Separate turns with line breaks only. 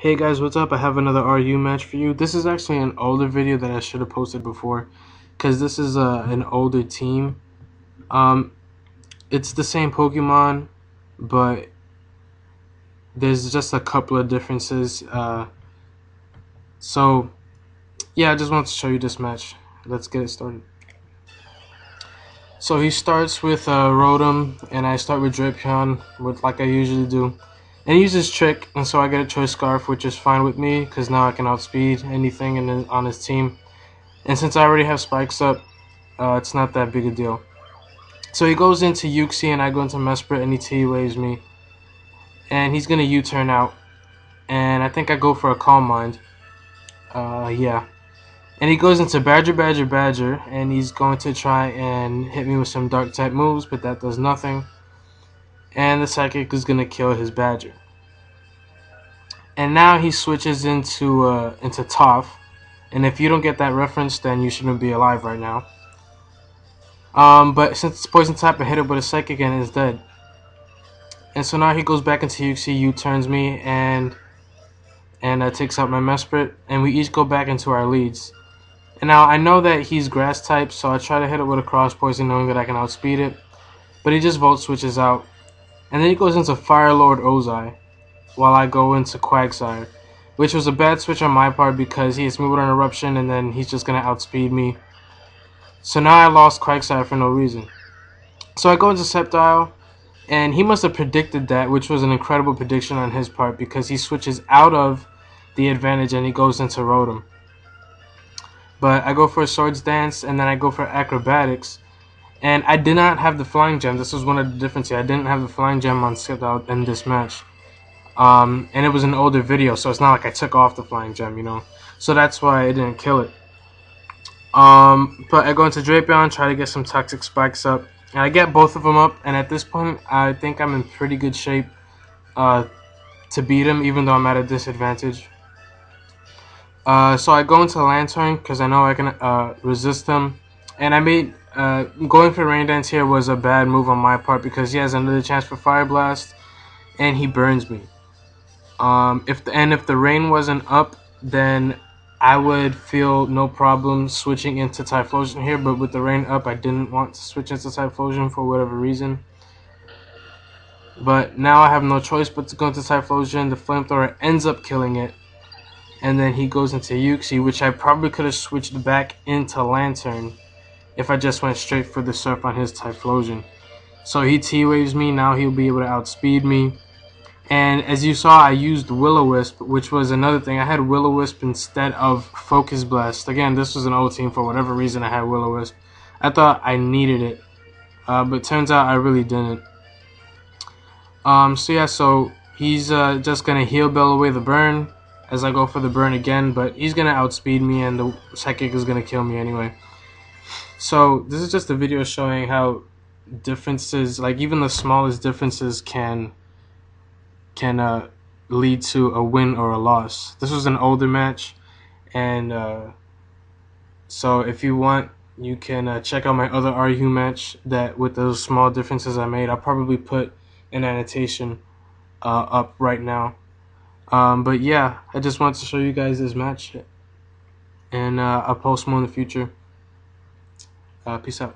Hey guys, what's up? I have another RU match for you. This is actually an older video that I should have posted before, because this is an older team. Um, it's the same Pokemon, but there's just a couple of differences. So yeah, I just wanted to show you this match. Let's get it started. So he starts with Rotom, and I start with Drapion, with like I usually do. And he uses Trick, and so I get a Choice Scarf, which is fine with me, because now I can outspeed anything on his team. And since I already have Spikes up, it's not that big a deal. So he goes into Uxie, and I go into Mesprit, and he T-Waves me. And he's going to U-turn out. And I think I go for a Calm Mind. Yeah. And he goes into Badger, and he's going to try and hit me with some Dark-type moves, but that does nothing. And the Psychic is going to kill his Badger. And now he switches into Toph. And if you don't get that reference, then you shouldn't be alive right now. But since it's poison type, I hit it with a Psychic and it's dead. And so now he goes back into Uxie, U-turns me, and takes out my Mesprit, and we each go back into our leads. And now I know that he's Grass type, so I try to hit it with a Cross Poison, knowing that I can outspeed it. But he just Volt Switches out. And then he goes into Fire Lord Ozai, while I go into Quagsire, which was a bad switch on my part because he hits me with an Eruption, and then he's just going to outspeed me. So now I lost Quagsire for no reason. So I go into Sceptile, and he must have predicted that, which was an incredible prediction on his part because he switches out of the advantage and he goes into Rotom. But I go for a Swords Dance, and then I go for Acrobatics. And I did not have the Flying Gem. This was one of the differences. I didn't have the Flying Gem on Sceptile in this match. And it was an older video, so it's not like I took off the Flying Gem, you know. So that's why I didn't kill it. But I go into Drapion, try to get some Toxic Spikes up. And I get both of them up, and at this point, I think I'm in pretty good shape to beat him, even though I'm at a disadvantage. So I go into Lantern, because I know I can resist him. And I made, going for Rain Dance here was a bad move on my part, because he has another chance for Fire Blast, and he burns me. If the rain wasn't up, then I would feel no problem switching into Typhlosion here, but with the rain up, I didn't want to switch into Typhlosion for whatever reason. But now I have no choice but to go into Typhlosion. The Flamethrower ends up killing it, and then he goes into Uxie, which I probably could have switched back into Lantern if I just went straight for the Surf on his Typhlosion. So he T-Waves me, now he'll be able to outspeed me. And as you saw, I used Will-O-Wisp, which was another thing. I had Will-O-Wisp instead of Focus Blast. Again, this was an old team. For whatever reason, I had Will-O-Wisp. I thought I needed it, but turns out I really didn't. So yeah, so he's just going to Heal Bell away the burn as I go for the burn again, but he's going to outspeed me, and the Psychic is going to kill me anyway. So this is just a video showing how differences, like even the smallest differences, can lead to a win or a loss. This was an older match, and so if you want, you can check out my other RU match that with those small differences I made. I'll probably put an annotation up right now. But yeah, I just wanted to show you guys this match, and I'll post more in the future. Peace out.